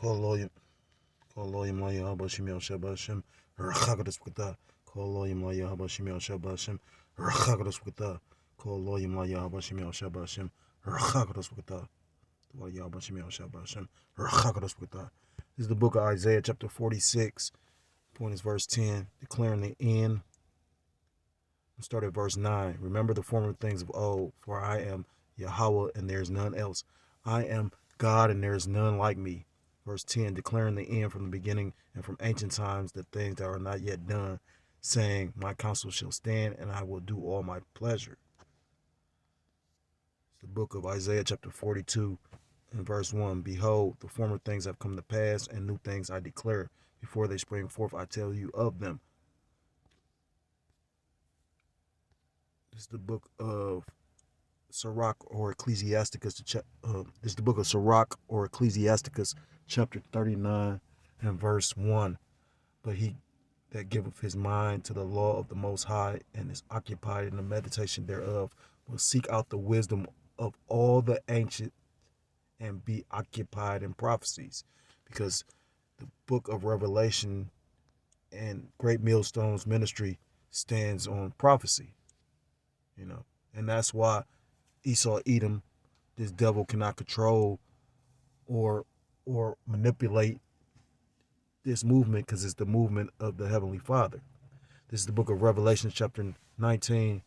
Koloyim, Koloyim la Yahabashim Yashabashim, Rachagadas Wata, Koloyim la Yahabashim Yashabashim, Rachagadas Wata, Koloyim la Yahabashim Yashabashim, Rachagadas Wata, Yahabashim Yashabashim, Rachagadas Wata. This is the book of Isaiah, chapter 46, point is verse 10, declaring the end. Start at verse 9. Remember the former things of old, for I am Yahweh and there is none else. I am God and there is none like me. Verse 10, declaring the end from the beginning and from ancient times the things that are not yet done, saying, my counsel shall stand and I will do all my pleasure. It's the book of Isaiah chapter 42 and verse 1. Behold, the former things have come to pass and new things I declare. Before they spring forth, I tell you of them. This is the book of Sirach or Ecclesiasticus. This is the book of Sirach or Ecclesiasticus, chapter 39 and verse 1. But he that giveth his mind to the law of the Most High and is occupied in the meditation thereof will seek out the wisdom of all the ancient and be occupied in prophecies. Because the book of Revelation and Great Millstones Ministry stands on prophecy, and that's why Esau, Edom, this devil cannot control or manipulate this movement, because it's the movement of the Heavenly Father. This is the book of Revelation, chapter 19.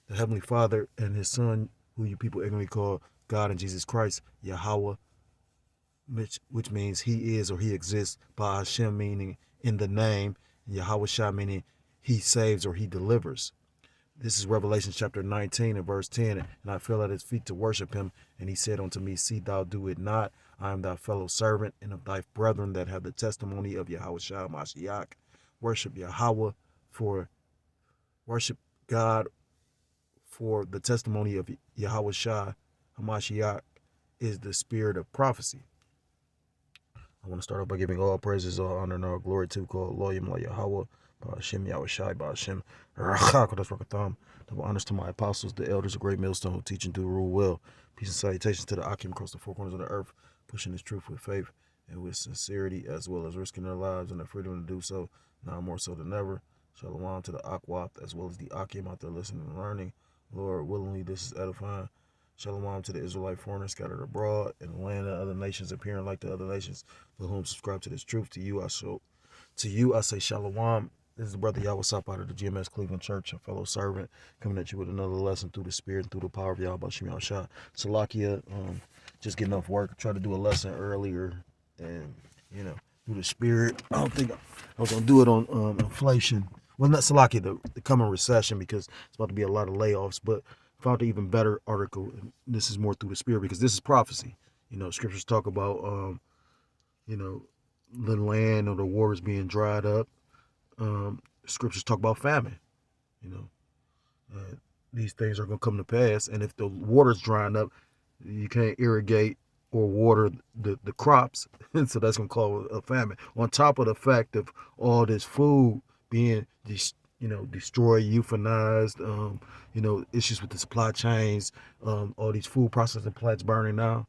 The Heavenly Father and His Son, who you people ignorantly call God and Jesus Christ, Yahweh, which means He is or He exists, by Hashem meaning in the name, and Yahweh Shah meaning He saves or He delivers. This is Revelation chapter 19 and verse 10. And I fell at his feet to worship him. And he said unto me, see thou do it not. I am thy fellow servant and of thy brethren that have the testimony of Yahweh Shah Mashiach. Worship Yahweh worship God, for the testimony of Yahweh Shah Hamashiach is the spirit of prophecy. I want to start off by giving all praises, all honor, and all glory to call Loyim La Yahweh, Ba'ashem Yahweh Shai, Ba'ashem Rachakodas Rakatham. Double honors to my apostles, the elders of Great Millstone, who teach and do rule well. Peace and salutations to the Akim across the four corners of the earth, pushing this truth with faith and with sincerity, as well as risking their lives and their freedom to do so, now more so than ever. Shalom to the Akwath, as well as the Akim out there listening and learning. Lord, willingly this is edifying. Shalom to the Israelite foreigners scattered abroad in the land of other nations, appearing like the other nations, for whom subscribe to this truth. To you I say shalom. This is the brother Yahweh Sop out of the GMS Cleveland Church, a fellow servant, coming at you with another lesson through the Spirit and through the power of Yahweh Shem Yahushua. Salakia, just getting off work. Tried to do a lesson earlier, and through the Spirit. I don't think I was gonna do it on inflation. Well, not Salakia, the coming recession, because it's about to be a lot of layoffs, but found an even better article. And this is more through the Spirit, because this is prophecy. Scriptures talk about the land or the waters being dried up. Scriptures talk about famine. These things are going to come to pass, and if the water's drying up, you can't irrigate or water the crops, and so that's going to cause a famine. On top of the fact of all this food being destroyed, euthanized, issues with the supply chains, all these food processing plants burning now.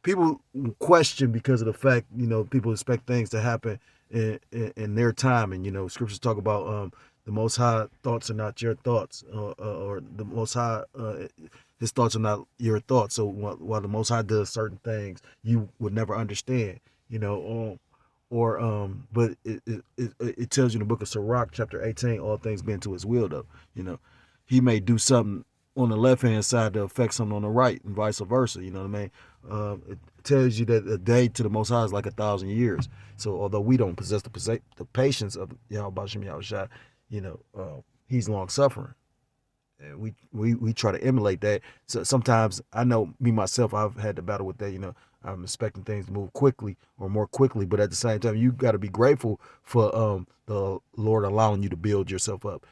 People question because of the fact, people expect things to happen in their time. And, scriptures talk about the Most High thoughts are not your thoughts, or the Most High, His thoughts are not your thoughts. So while the Most High does certain things, you would never understand, but it tells you in the book of Sirach, chapter 18, all things being to His will, though. He may do something on the left hand side to affect something on the right, and vice versa. You know what I mean? It tells you that a day to the Most High is like 1,000 years. So although we don't possess the patience of Yahweh Bashem Yahushua, He's long suffering, and we try to emulate that. So sometimes, I know me myself, I've had to battle with that. I'm expecting things to move quickly or more quickly, but at the same time, you got to be grateful for the Lord allowing you to build yourself up.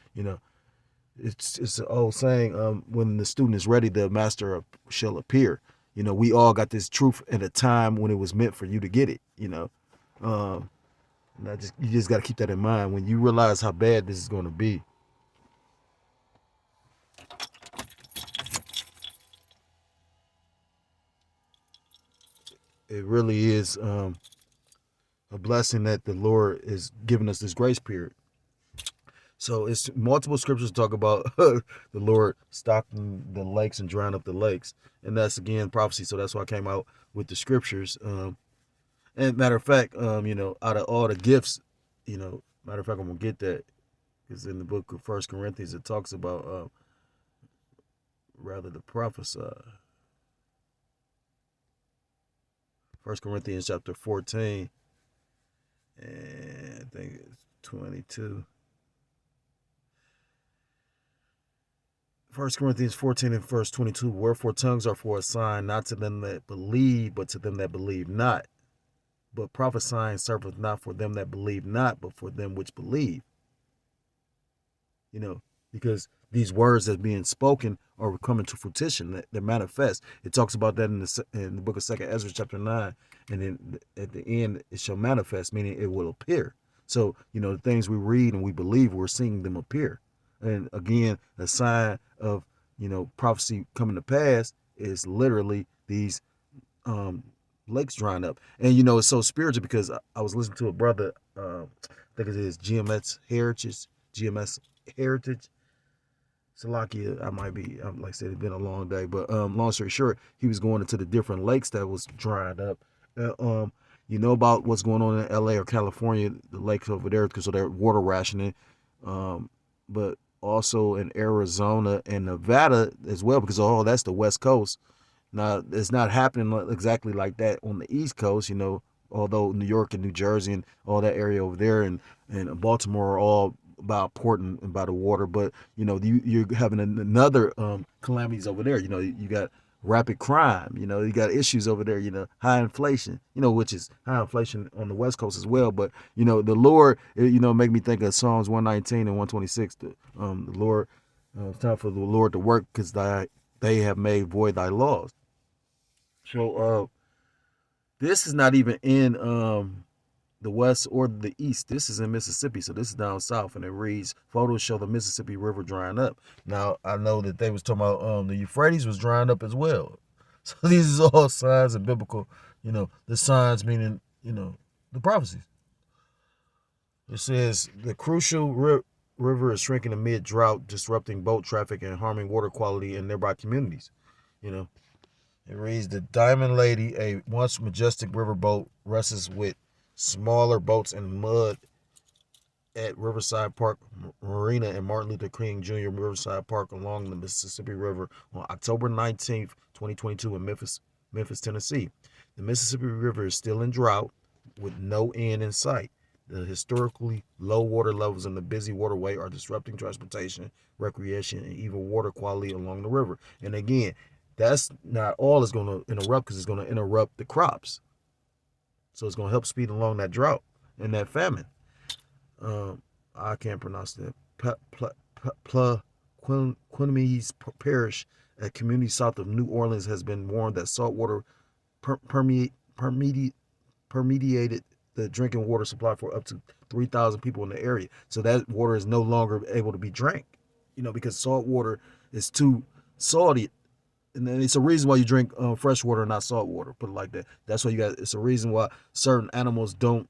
It's an old saying, when the student is ready, the master shall appear. We all got this truth at a time when it was meant for you to get it. And you just got to keep that in mind when you realize how bad this is going to be. it really is a blessing that the Lord is giving us this grace period. So it's multiple scriptures talk about the Lord stocking the lakes and drying up the lakes, and that's again prophecy. So that's why I came out with the scriptures. And matter of fact, out of all the gifts, matter of fact, I'm gonna get that because in the book of First Corinthians it talks about rather the prophesy. First Corinthians chapter 14, and I think it's 22. First Corinthians 14 and verse 22, wherefore tongues are for a sign, not to them that believe, but to them that believe not. But prophesying serveth not for them that believe not, but for them which believe. Because these words that are being spoken are coming to fruition, they manifest. It talks about that in the book of 2nd Ezra chapter 9, and then at the end it shall manifest, meaning it will appear. So, the things we read and we believe, we're seeing them appear. And again, a sign of, prophecy coming to pass is literally these lakes drying up. And, it's so spiritual because I was listening to a brother, I think it is GMS Heritage. Salakia, I might be, like I said, it's been a long day, but long story short, he was going into the different lakes that was drying up. About what's going on in LA or California, the lakes over there, because of their water rationing. But also in Arizona and Nevada as well, because that's the West Coast. Now, it's not happening exactly like that on the East Coast, although New York and New Jersey and all that area over there and Baltimore are all about port and by the water. But, you're having another calamities over there. You got rapid crime, you got issues over there, high inflation, which is high inflation on the West Coast as well. But, the Lord, make me think of Psalms 119 and 126. The Lord, it's time for the Lord to work because they have made void thy laws. So this is not even in the West or the East. This is in Mississippi. So this is down south, and it reads, photos show the Mississippi River drying up. Now, I know that they was talking about the Euphrates was drying up as well. So these are all signs of biblical, the signs meaning, the prophecies. It says the crucial river is shrinking amid drought, disrupting boat traffic and harming water quality in nearby communities. It reads, the Diamond Lady, a once majestic riverboat, wrestles with smaller boats in mud at Riverside Park Marina and Martin Luther King Jr. Riverside Park along the Mississippi River on October 19th, 2022 in Memphis, Tennessee. The Mississippi River is still in drought with no end in sight. The historically low water levels in the busy waterway are disrupting transportation, recreation, and even water quality along the river. And again, that's not all it's going to interrupt, because it's going to interrupt the crops. So it's going to help speed along that drought and that famine. I can't pronounce that. Quinimese Parish, a community south of New Orleans, has been warned that saltwater permeated the drinking water supply for up to 3,000 people in the area. So that water is no longer able to be drank, because salt water is too salty. And then it's a reason why you drink fresh water and not salt water. Put it like that. That's why it's a reason why certain animals don't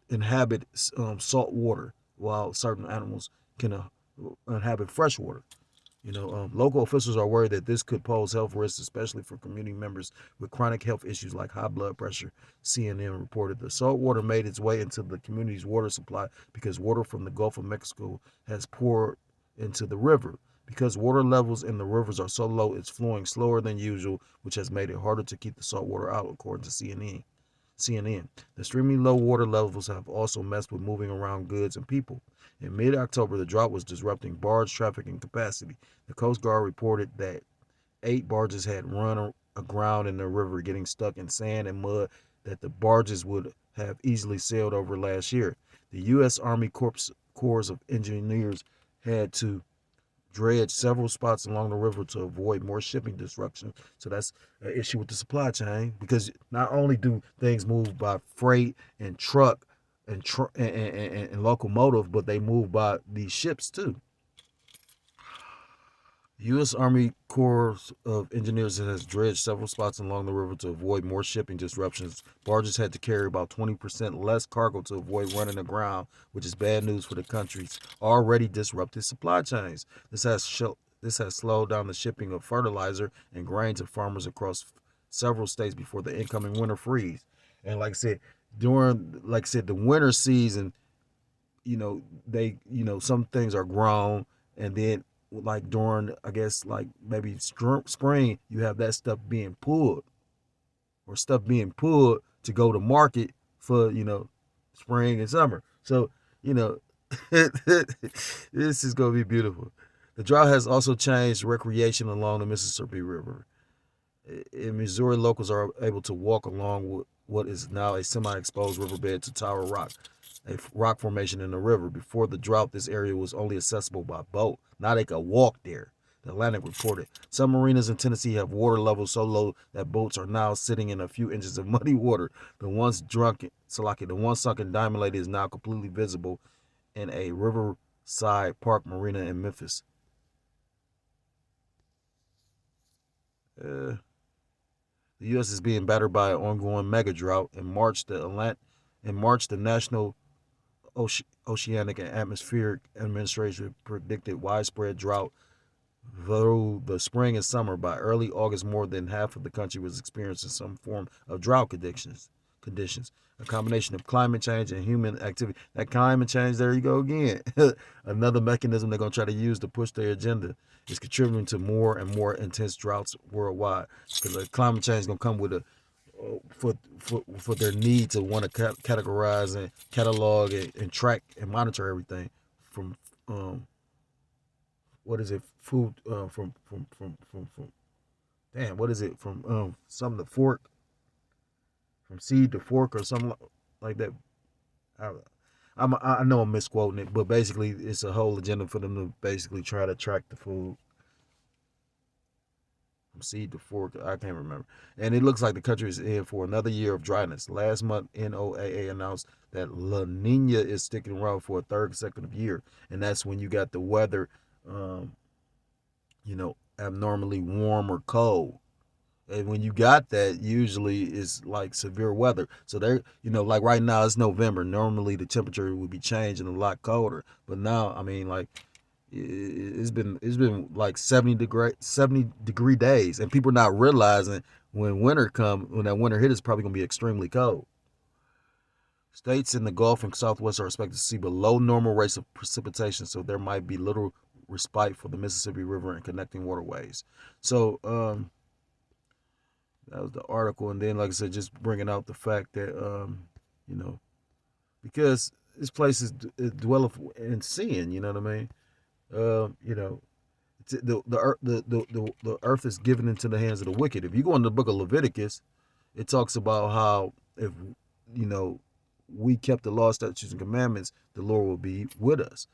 inhabit salt water, while certain animals can inhabit fresh water. Local officials are worried that this could pose health risks, especially for community members with chronic health issues like high blood pressure. CNN reported the salt water made its way into the community's water supply because water from the Gulf of Mexico has poured into the river. Because water levels in the rivers are so low, it's flowing slower than usual, which has made it harder to keep the salt water out, according to CNN. The extremely low water levels have also messed with moving around goods and people. In mid-October, the drought was disrupting barge traffic and capacity. The Coast Guard reported that 8 barges had run aground in the river, getting stuck in sand and mud that the barges would have easily sailed over last year. The U.S. Army Corps of Engineers had to dredge several spots along the river to avoid more shipping disruption. So that's an issue with the supply chain, because not only do things move by freight and truck and locomotive, but they move by these ships too. U.S. Army Corps of Engineers has dredged several spots along the river to avoid more shipping disruptions. Barges had to carry about 20% less cargo to avoid running aground, which is bad news for the country's already disrupted supply chains. This has slowed down the shipping of fertilizer and grain to farmers across several states before the incoming winter freeze. And like I said, the winter season, some things are grown, and then like during, I guess, like maybe spring, you have that stuff being pulled, or stuff being pulled to go to market for, spring and summer. So, you know, this is going to be beautiful. The drought has also changed recreation along the Mississippi River. In Missouri, locals are able to walk along what is now a semi-exposed riverbed to Tower Rock, a rock formation in the river. Before the drought, this area was only accessible by boat. Now they can walk there. The Atlantic reported some marinas in Tennessee have water levels so low that boats are now sitting in a few inches of muddy water. The once sunken Diamond Lady is now completely visible in a Riverside Park Marina in Memphis. The U.S. is being battered by an ongoing mega drought. In March, the National Oceanic and Atmospheric Administration predicted widespread drought through the spring and summer. By early August, more than half of the country was experiencing some form of drought conditions. A combination of climate change and human activity. That climate change, there you go again. Another mechanism they're going to try to use to push their agenda is contributing to more and more intense droughts worldwide. Because the climate change is going to come with for their need to want to categorize and catalog and track and monitor everything from what is it, food, from damn, what is it, from something to fork, from seed to fork, or something like that. I know I'm misquoting it, but basically it's a whole agenda for them to basically try to track the food from seed to fork. I can't remember. And it looks like the country is in for another year of dryness. Last month, NOAA announced that La Nina is sticking around for a third consecutive year, and that's when you got the weather, abnormally warm or cold. And when you got that, usually it's like severe weather. So like right now it's November. Normally the temperature would be changing a lot colder, but now, I mean, like it's been like 70-degree days, and people are not realizing when that winter hit, it's probably gonna be extremely cold. States in the Gulf and Southwest are expected to see below normal rates of precipitation, so there might be little respite for the Mississippi River and connecting waterways. So that was the article, and then, like I said, just bringing out the fact that you know, because this place is dwelleth in sin. You know what I mean? The earth is given into the hands of the wicked. If you go into the book of Leviticus, it talks about how if you know we kept the law, statutes, and commandments, the Lord will be with us.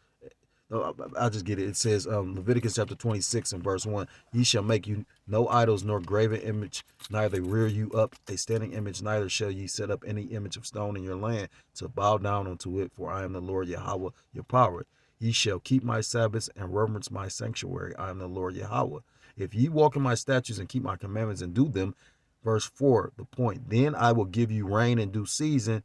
I'll just get it. It says, Leviticus chapter 26 and verse 1, ye shall make you no idols nor graven image, neither rear you up a standing image, neither shall ye set up any image of stone in your land to bow down unto it, for I am the Lord Yahweh, your power. Ye shall keep my Sabbaths and reverence my sanctuary. I am the Lord Yahweh. If ye walk in my statutes and keep my commandments and do them, verse 4, the point, then I will give you rain in due season,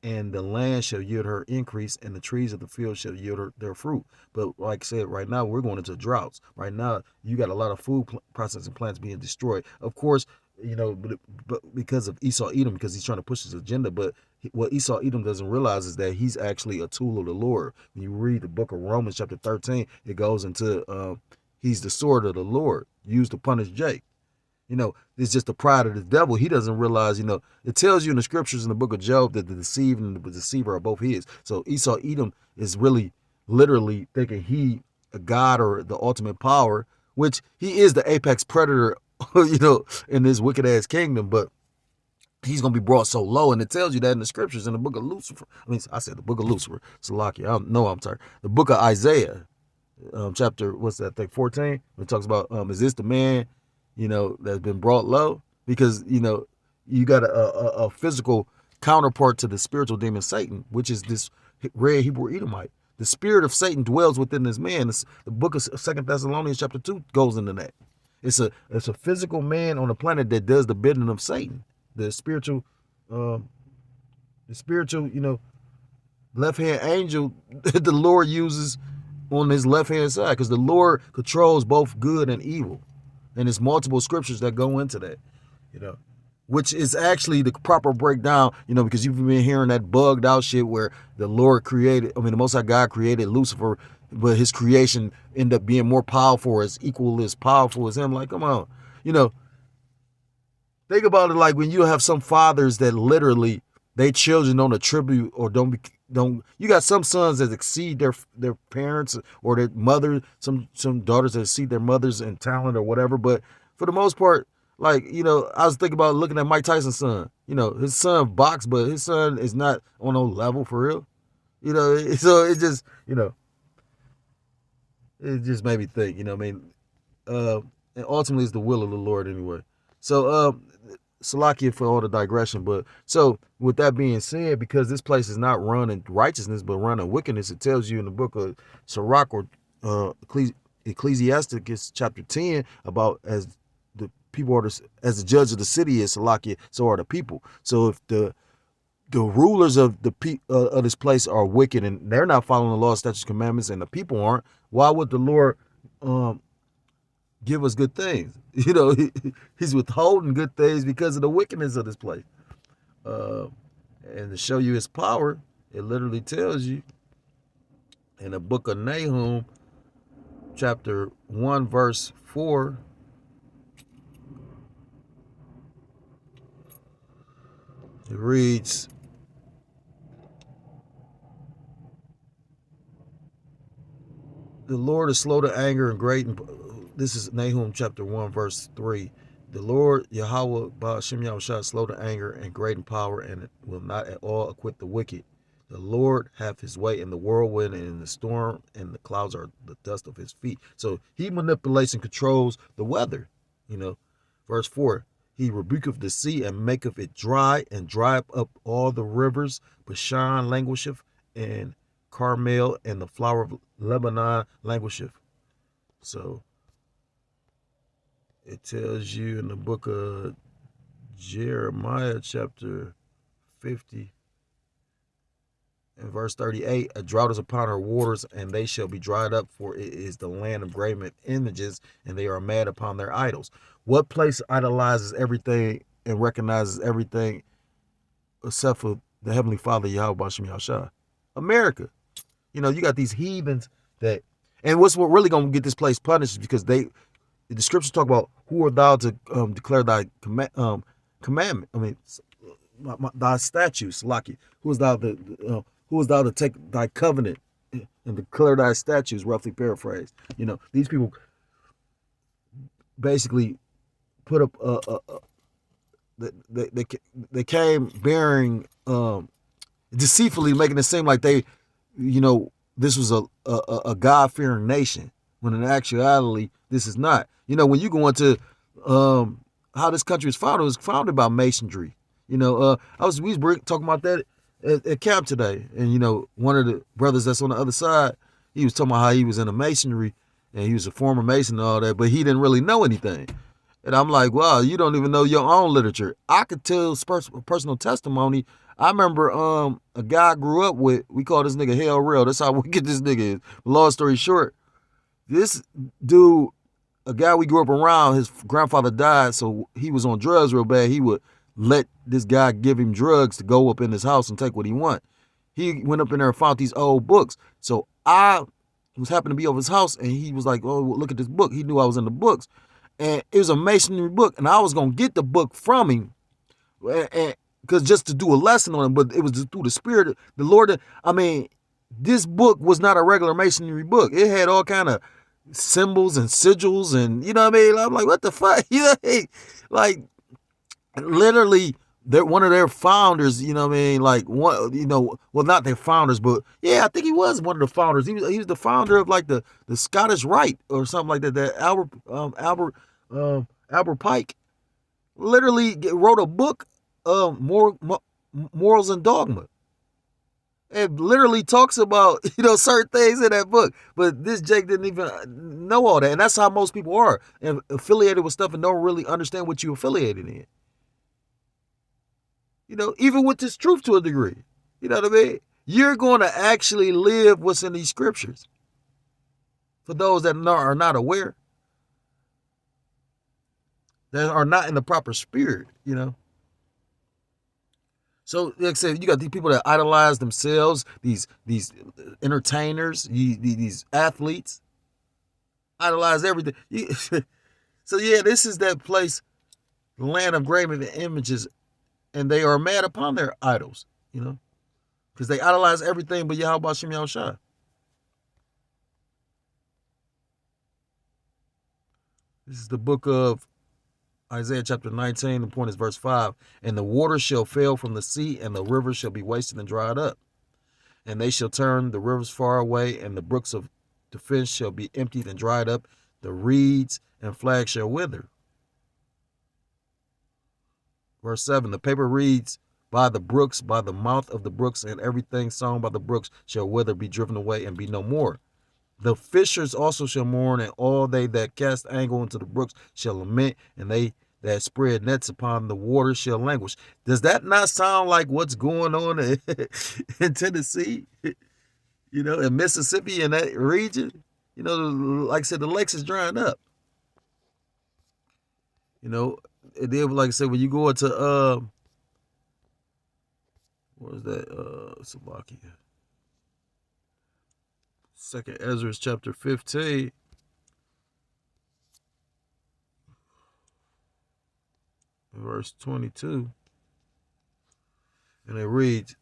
and the land shall yield her increase, and the trees of the field shall yield their fruit. But like I said, right now we're going into droughts. Right now, you got a lot of food processing plants being destroyed. Of course, but because of Esau Edom, because he's trying to push his agenda. But what Esau Edom doesn't realize is that he's actually a tool of the Lord. When you read the book of Romans chapter 13, it goes into he's the sword of the Lord used to punish Jake. It's just the pride of the devil. He doesn't realize, it tells you in the scriptures in the book of Job that the deceived and the deceiver are both his. So Esau Edom is really literally thinking he a god or the ultimate power, which he is the apex predator, in this wicked ass kingdom, but he's going to be brought so low. And it tells you that in the scriptures in the book of Lucifer. I said the book of Lucifer. Salaki. I don't know. I'm sorry. The book of Isaiah, chapter, what's that thing, 14? It talks about, is this the man that's been brought low? Because, you got a physical counterpart to the spiritual demon Satan, which is this red Hebrew Edomite. The spirit of Satan dwells within this man. The book of 2 Thessalonians chapter 2 goes into that. It's a physical man on the planet that does the bidding of Satan. The spiritual, left-hand angel that the Lord uses on his left-hand side, because the Lord controls both good and evil. And there's multiple scriptures that go into that, which is actually the proper breakdown, because you've been hearing that bugged out shit where the Most High God created Lucifer, but his creation ended up being more powerful, as powerful as him. Like, come on, think about it. Like when you have some fathers that literally they children don't attribute or don't. You got some sons that exceed their parents or their mother. Some daughters that exceed their mothers in talent or whatever. But for the most part, like, I was thinking about looking at Mike Tyson's son. His son boxed, but his son is not on no level for real. So it just, it just made me think. And ultimately it's the will of the Lord anyway. So Salakia for all the digression, but so with that being said, because this place is not run in righteousness but run in wickedness, it tells you in the book of Sirach or Ecclesiasticus chapter 10 about as the people are as the judge of the city is Salakia, so are the people. So if the rulers of of this place are wicked and they're not following the law, statutes, commandments, and the people aren't, why would the Lord give us good things? He's withholding good things because of the wickedness of this place. And to show you his power, it literally tells you in the book of Nahum, chapter 1, verse 4. It reads, the Lord is slow to anger and great. This is Nahum chapter 1, verse 3. The Lord, Yahweh, Ba'ashem Yahushua, is slow to anger and great in power, and will not at all acquit the wicked. The Lord hath his way in the whirlwind and in the storm, and the clouds are the dust of his feet. So he manipulates and controls the weather. Verse 4. He rebuketh the sea and maketh it dry, and drieth up all the rivers. Bashan languisheth, and Carmel and the flower of Lebanon languisheth. So it tells you in the book of Jeremiah chapter 50 and verse 38, a drought is upon her waters, and they shall be dried up, for it is the land of graven images, and they are mad upon their idols. What place idolizes everything and recognizes everything except for the Heavenly Father, Yahweh B'Shem Yahushua? America. You got these heathens that, and what's really going to get this place punished is because the scriptures talk about who art thou to declare thy commandment. Thy statutes, Laki. Who is thou to take thy covenant and declare thy statutes? Roughly paraphrased. These people basically put up they came bearing deceitfully, making it seem like they, this was a God-fearing nation, when in actuality this is not. When you go into how this country was founded, it was founded by masonry. We was talking about that at camp today, and one of the brothers that's on the other side, he was talking about how he was in a masonry and he was a former mason and all that, but he didn't really know anything. And I'm like, wow, you don't even know your own literature. I could tell personal testimony. I remember a guy I grew up with, we call this nigga Hell Real. That's how wicked this nigga is. Long story short, this dude, a guy we grew up around, his grandfather died, so he was on drugs real bad. He would let this guy give him drugs to go up in his house and take what he want. He went up in there and found these old books. So I was happened to be over his house, and he was like, oh, look at this book. He knew I was in the books. And it was a masonry book, and I was going to get the book from him, because just to do a lesson on it, but it was just through the Spirit of the Lord. This book was not a regular masonry book. It had all kind of symbols and sigils, and I'm like, what the fuck? Like literally, they're one of their founders. Like one, well, not their founders, but yeah, I think he was one of the founders. He was the founder of like the Scottish Rite or something like that. That Albert Pike literally wrote a book, Morals and Dogma. It literally talks about, certain things in that book. But this Jake didn't even know all that. And that's how most people are, and affiliated with stuff and don't really understand what you affiliated in. Even with this truth to a degree. You know what I mean? You're going to actually live what's in these scriptures. For those that are not aware, that are not in the proper spirit, So, like I said, you got these people that idolize themselves, these entertainers, these athletes, idolize everything. So, yeah, this is that place, the land of graven images, and they are mad upon their idols, because they idolize everything but Yahweh Shem Yahushua. This is the book of Isaiah chapter 19, the point is verse 5. And the water shall fail from the sea, and the rivers shall be wasted and dried up. And they shall turn the rivers far away, and the brooks of defense shall be emptied and dried up. The reeds and flags shall wither. Verse 7, the paper reeds by the brooks, by the mouth of the brooks, and everything sown by the brooks shall wither, be driven away, and be no more. The fishers also shall mourn, and all they that cast angle into the brooks shall lament, and they that spread nets upon the water shall languish. Does that not sound like what's going on in Tennessee, in Mississippi, in that region? Like I said, the lakes is drying up. And then, like I said, when you go into, what is that, Slovakia? Second Ezra chapter 15. Verse 22. And it reads,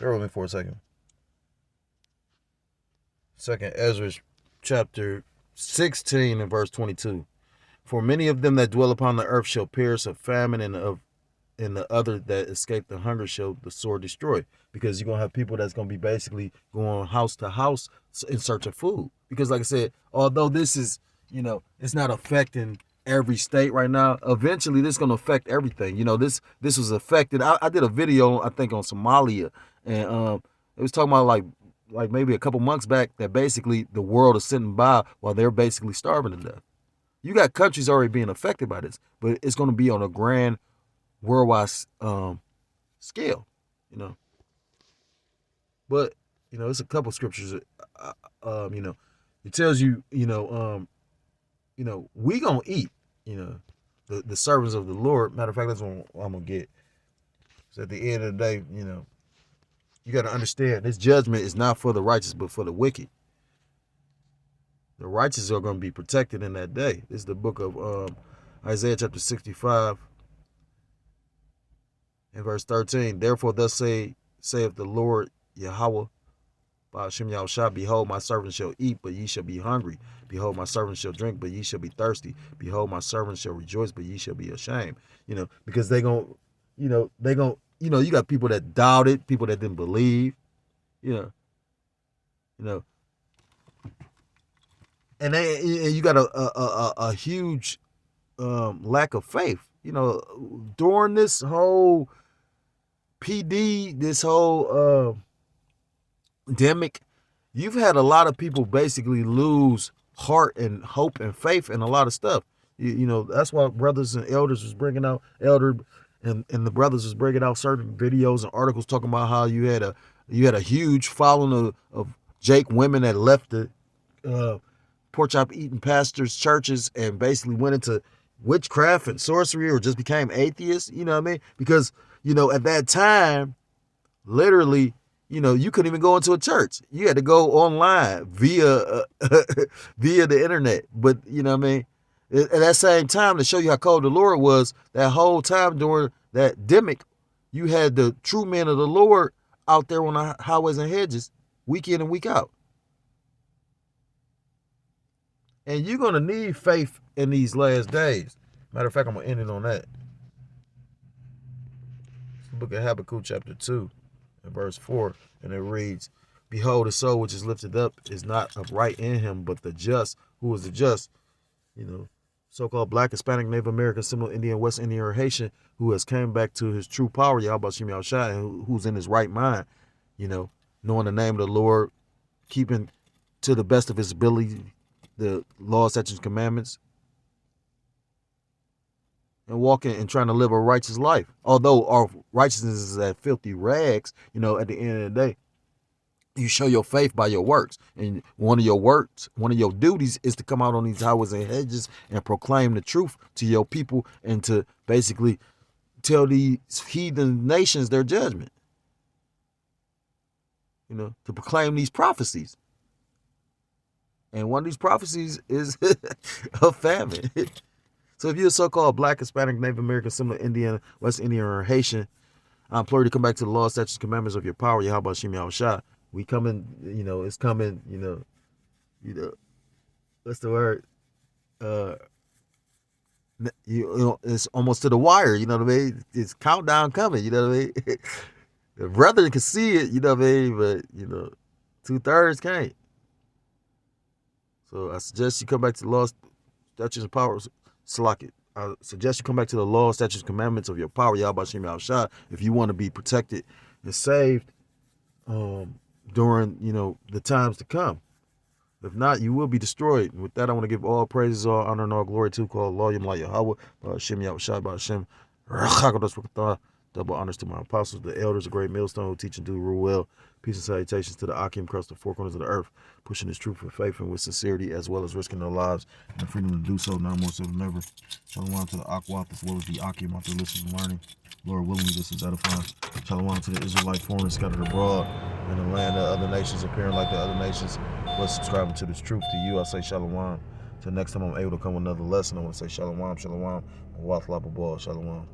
bear with me for a second. Second Ezra chapter 16 and verse 22. For many of them that dwell upon the earth shall perish of famine, and the other that escape the hunger shall the sword destroy. Because you're going to have people that's going to be basically going house to house in search of food. Because like I said, although this is, it's not affecting every state right now, eventually this is going to affect everything. This was affected. I did a video, I think, on Somalia, and it was talking about like maybe a couple months back that basically the world is sitting by while they're basically starving to death. You got countries already being affected by this, but it's going to be on a grand worldwide scale, But it's a couple scriptures. It tells you, we gonna eat. The servants of the Lord. Matter of fact, that's what I'm gonna get. So at the end of the day, you got to understand this judgment is not for the righteous, but for the wicked. The righteous are going to be protected in that day. This is the book of Isaiah chapter 65 and verse 13. Therefore thus saith the Lord Yahweh, by Hashem Yahushua, behold, my servants shall eat, but ye shall be hungry. Behold, my servants shall drink, but ye shall be thirsty. Behold, my servants shall rejoice, but ye shall be ashamed. Because they going to, you got people that doubted, people that didn't believe, and you got a huge lack of faith. During this whole PD, this whole pandemic, you've had a lot of people basically lose heart and hope and faith in a lot of stuff. That's why brothers and elders was bringing out and the brothers was bringing out certain videos and articles talking about how you had a huge following of Jake women that left the pork chop eating pastors' churches and basically went into witchcraft and sorcery or just became atheists. You know what I mean? Because at that time, literally, you couldn't even go into a church. You had to go online via via the internet. But you know what I mean? At that same time, to show you how cold the Lord was, that whole time during that demic, you had the true men of the Lord out there on the highways and hedges, week in and week out. And you're going to need faith in these last days. Matter of fact, I'm going to end it on that. It's the book of Habakkuk chapter 2 and verse 4. And it reads, Behold, the soul which is lifted up is not upright in him, but the just. Who is the just? So-called Black, Hispanic, Native American, Seminole Indian, West Indian, or Haitian, who has came back to his true power, Yahweh Shem Yahushua, and who's in his right mind, knowing the name of the Lord, keeping to the best of his ability the law, statutes, commandments, and walking and trying to live a righteous life. Although our righteousness is at filthy rags, at the end of the day, you show your faith by your works. And one of your duties is to come out on these highways and hedges and proclaim the truth to your people and to basically tell these heathen nations their judgment. To proclaim these prophecies. And one of these prophecies is a famine. So if you're a so-called Black, Hispanic, Native American, Seminole Indian, West Indian, or Haitian, I implore you to come back to the law, statutes, commandments of your power, Yahweh Shem Yahushua. We coming, it's coming, what's the word? It's almost to the wire, you know what I mean? It's countdown coming, you know what I mean? The brethren can see it, you know what I mean? But, 2/3 can't. So I suggest you come back to the law, statutes, and powers. I suggest you come back to the law, statutes, commandments of your power, Yahweh Shem Yahushua, if you want to be protected and saved during, the times to come. If not, you will be destroyed. And with that, I want to give all praises, all honor, and all glory to call Allah Yamla Yahweh, Shem Yahushua, Shem Rachakadosh. Double honors to my apostles, the elders, the great millstone who teach and do rule well. Peace and salutations to the Akim across the four corners of the earth, pushing this truth with faith and with sincerity, as well as risking their lives and the freedom to do so, now more so than ever. Shalom to the Akwat, as well as the Akim out there listening and learning. Lord willing, this is edifying. Shalom to the Israelite foreigners scattered abroad in the land of other nations, appearing like the other nations, but subscribing to this truth. To you, I say shalom. Till next time I'm able to come with another lesson, I want to say shalom, shalom, and wathlapabal, shalom.